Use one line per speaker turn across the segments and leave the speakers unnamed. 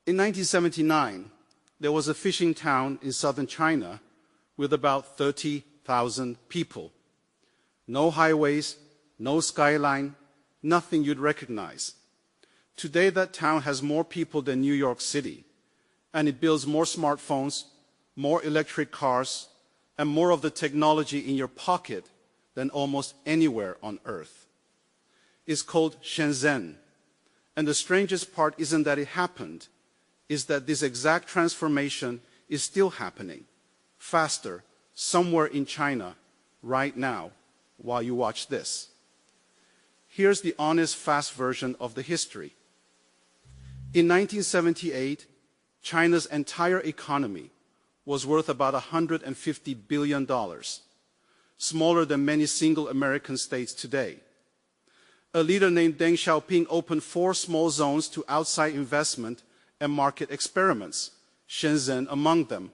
In 1979, there was a fishing town in southern China with about 30,000 people. No highways, no skyline, nothing you'd recognize. Today, that town has more people than New York City, and it builds more smartphones, more electric cars, and more of the technology in your pocket than almost anywhere on Earth. It's called Shenzhen, and the strangest part isn't that it happened, is that this exact transformation is still happening, faster, somewhere in China, right now, while you watch this. Here's the honest, fast version of the history. In 1978, China's entire economy was worth about $150 billion, smaller than many single American states today. A leader named Deng Xiaoping opened 4 small zones to outside investment and market experiments, Shenzhen among them.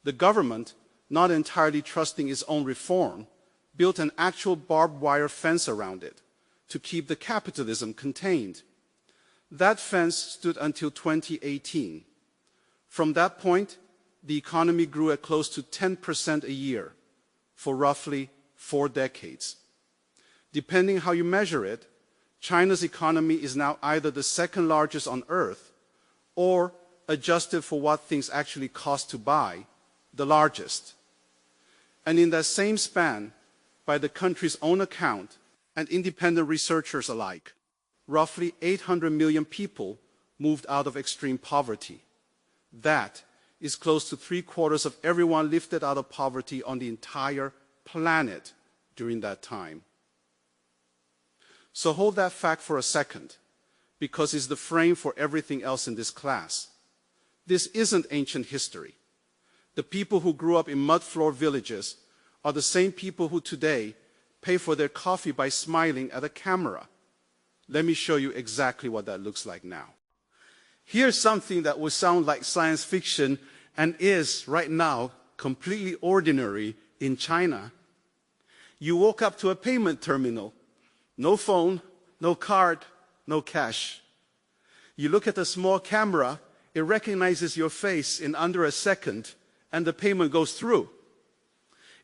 The government, not entirely trusting its own reform, built an actual barbed wire fence around it to keep the capitalism contained. That fence stood until 2018. From that point, the economy grew at close to 10% a year for roughly 4 decades. Depending how you measure it, China's economy is now either the second largest on Earth or, adjusted for what things actually cost to buy, the largest. And in that same span, by the country's own account and independent researchers alike, roughly 800 million people moved out of extreme poverty. That is close to 3/4 of everyone lifted out of poverty on the entire planet during that time. So hold that fact for a second, because it's the frame for everything else in this class. This isn't ancient history. The people who grew up in mud-floor villages are the same people who today pay for their coffee by smiling at a camera. Let me show you exactly what that looks like now. Here's something that would sound like science fiction and is, right now, completely ordinary in China. You walk up to a payment terminal. No phone, no card, no cash. You look at a small camera, it recognizes your face in under a second, and the payment goes through.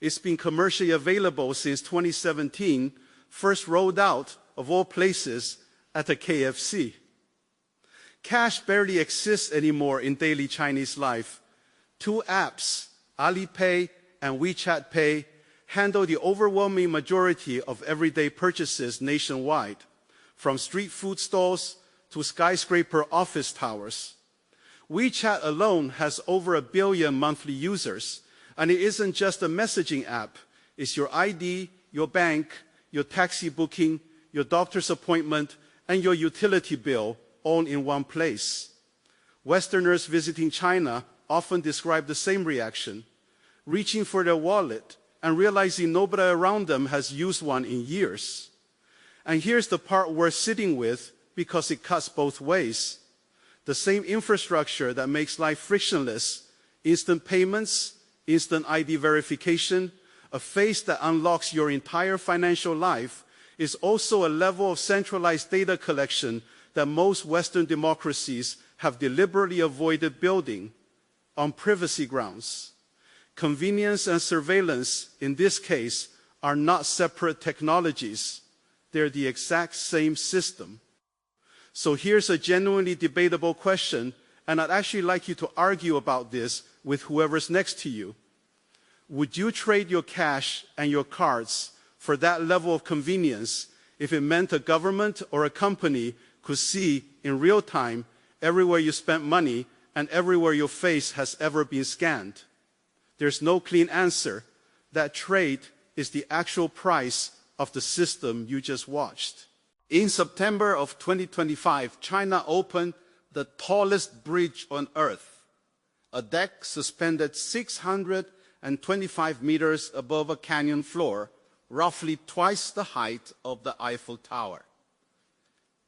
It's been commercially available since 2017, first rolled out, of all places, at a KFC. Cash barely exists anymore in daily Chinese life. 2 apps, Alipay and WeChat Pay, handle the overwhelming majority of everyday purchases nationwide, from street food stalls to skyscraper office towers. WeChat alone has over 1 billion monthly users, and it isn't just a messaging app. It's your ID, your bank, your taxi booking, your doctor's appointment, and your utility bill all in one place. Westerners visiting China often describe the same reaction, reaching for their wallet and realizing nobody around them has used one in years. And here's the part worth sitting with, because it cuts both ways. The same infrastructure that makes life frictionless, instant payments, instant ID verification, a face that unlocks your entire financial life, is also a level of centralized data collection that most Western democracies have deliberately avoided building on privacy grounds. Convenience and surveillance, in this case, are not separate technologies. They're the exact same system. So here's a genuinely debatable question, and I'd actually like you to argue about this with whoever's next to you. Would you trade your cash and your cards for that level of convenience if it meant a government or a company could see in real time everywhere you spent money and everywhere your face has ever been scanned? There's no clean answer. That trade is the actual price of the system you just watched. In September of 2025, China opened the tallest bridge on Earth, a deck suspended 625 meters above a canyon floor, roughly twice the height of the Eiffel Tower.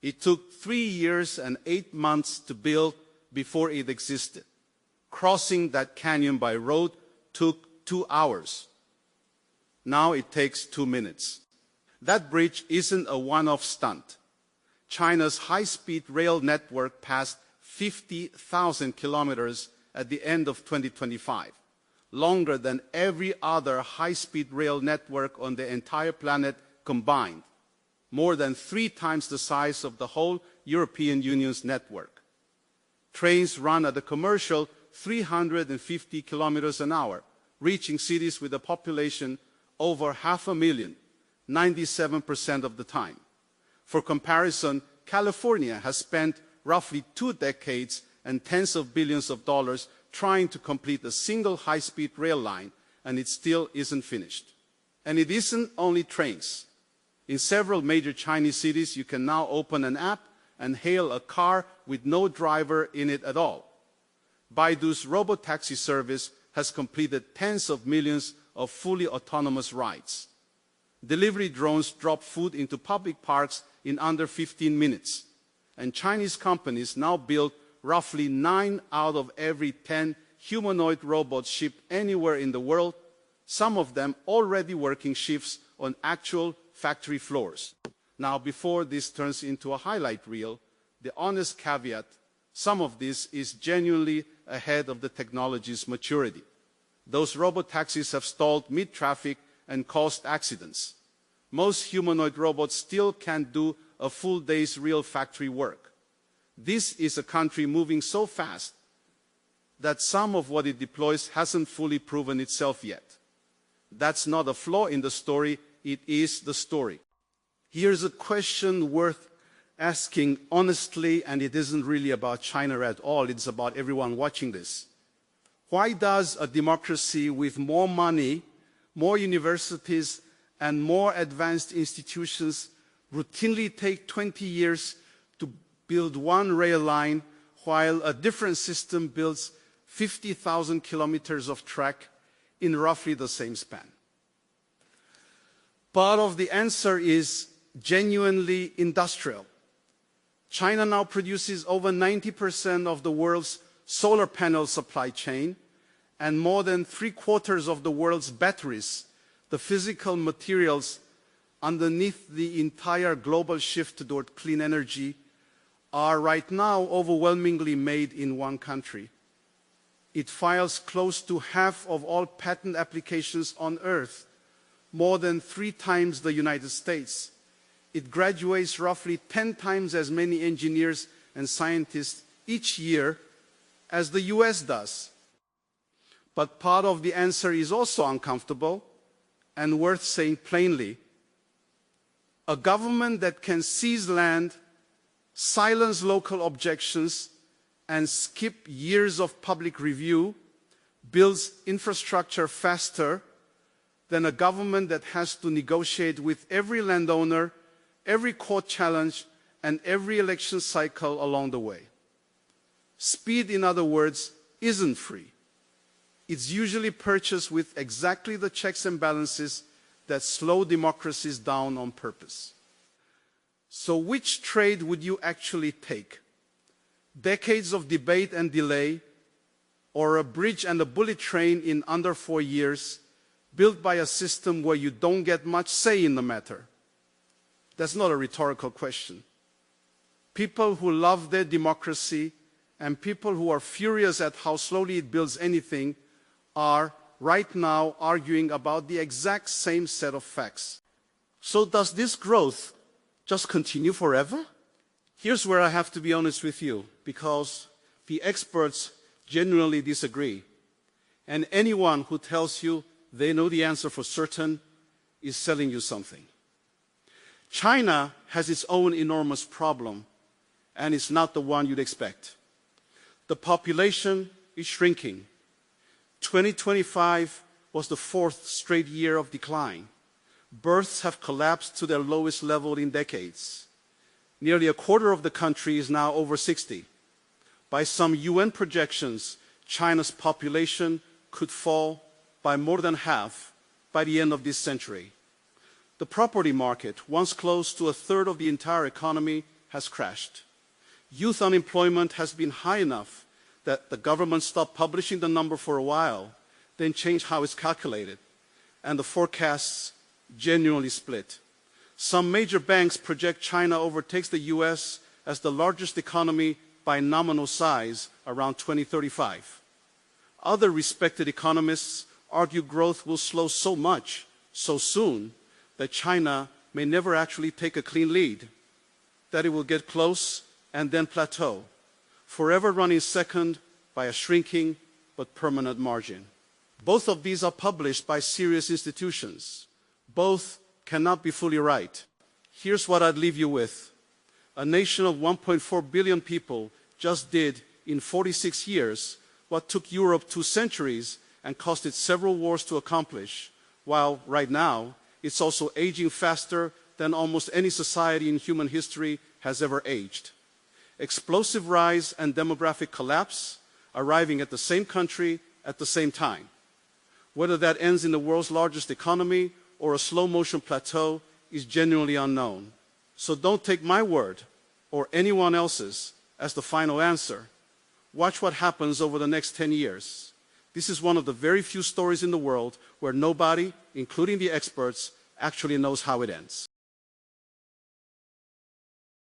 It took 3 years and 8 months to build before it existed. Crossing that canyon by road took 2 hours. Now it takes 2 minutes. That bridge isn't a one-off stunt. China's high-speed rail network passed 50,000 kilometers at the end of 2025, longer than every other high-speed rail network on the entire planet combined, more than 3 times the size of the whole European Union's network. Trains run at a commercial 350 kilometers an hour, reaching cities with a population over 500,000, 97% of the time. For comparison, California has spent roughly 2 decades and tens of billions of dollars trying to complete a single high-speed rail line, and it still isn't finished. And it isn't only trains. In several major Chinese cities, you can now open an app and hail a car with no driver in it at all. Baidu's robotaxi service has completed tens of millions of fully autonomous rides. Delivery drones drop food into public parks in under 15 minutes. And Chinese companies now build roughly 9 out of every 10 humanoid robots shipped anywhere in the world, some of them already working shifts on actual factory floors. Now, before this turns into a highlight reel, the honest caveat, some of this is genuinely ahead of the technology's maturity. Those robotaxis have stalled mid-traffic and caused accidents. Most humanoid robots still can't do a full day's real factory work. This is a country moving so fast that some of what it deploys hasn't fully proven itself yet. That's not a flaw in the story, it is the story. Here's a question worth asking honestly, and it isn't really about China at all, it's about everyone watching this. Why does a democracy with more money, more universities, and more advanced institutions routinely take 20 years to build one rail line, while a different system builds 50,000 kilometers of track in roughly the same span? Part of the answer is genuinely industrial. China now produces over 90% of the world's solar panel supply chain and more than 3/4 of the world's batteries, the physical materials underneath the entire global shift toward clean energy, are right now overwhelmingly made in one country. It files close to half of all patent applications on Earth, more than 3 times the United States. It graduates roughly 10 times as many engineers and scientists each year as the US does. But part of the answer is also uncomfortable and worth saying plainly. A government that can seize land, silence local objections, and skip years of public review builds infrastructure faster than a government that has to negotiate with every landowner, every court challenge, and every election cycle along the way. Speed, in other words, isn't free. It's usually purchased with exactly the checks and balances that slow democracies down on purpose. So which trade would you actually take? Decades of debate and delay, or a bridge and a bullet train in under 4 years, built by a system where you don't get much say in the matter? That's not a rhetorical question. People who love their democracy and people who are furious at how slowly it builds anything are right now arguing about the exact same set of facts. So does this growth just continue forever? Here's where I have to be honest with you, because the experts genuinely disagree. And anyone who tells you they know the answer for certain is selling you something. China has its own enormous problem, and it's not the one you'd expect. The population is shrinking. 2025 was the 4th straight year of decline. Births have collapsed to their lowest level in decades. Nearly 1/4 of the country is now over 60. By some UN projections, China's population could fall by more than half by the end of this century. The property market, once close to 1/3 of the entire economy, has crashed. Youth unemployment has been high enough that the government stopped publishing the number for a while, then changed how it's calculated, and the forecasts genuinely split. Some major banks project China overtakes the US as the largest economy by nominal size around 2035. Other respected economists argue growth will slow so much, so soon, that China may never actually take a clean lead, that it will get close and then plateau, forever running second by a shrinking but permanent margin. Both of these are published by serious institutions. Both cannot be fully right. Here's what I'd leave you with. A nation of 1.4 billion people just did, in 46 years, what took Europe 2 centuries and cost it several wars to accomplish, while right now it's also aging faster than almost any society in human history has ever aged. Explosive rise and demographic collapse arriving at the same country at the same time. Whether that ends in the world's largest economy or a slow-motion plateau is genuinely unknown. So don't take my word or anyone else's as the final answer. Watch what happens over the next 10 years. This is one of the very few stories in the world where nobody, including the experts, actually knows how it ends.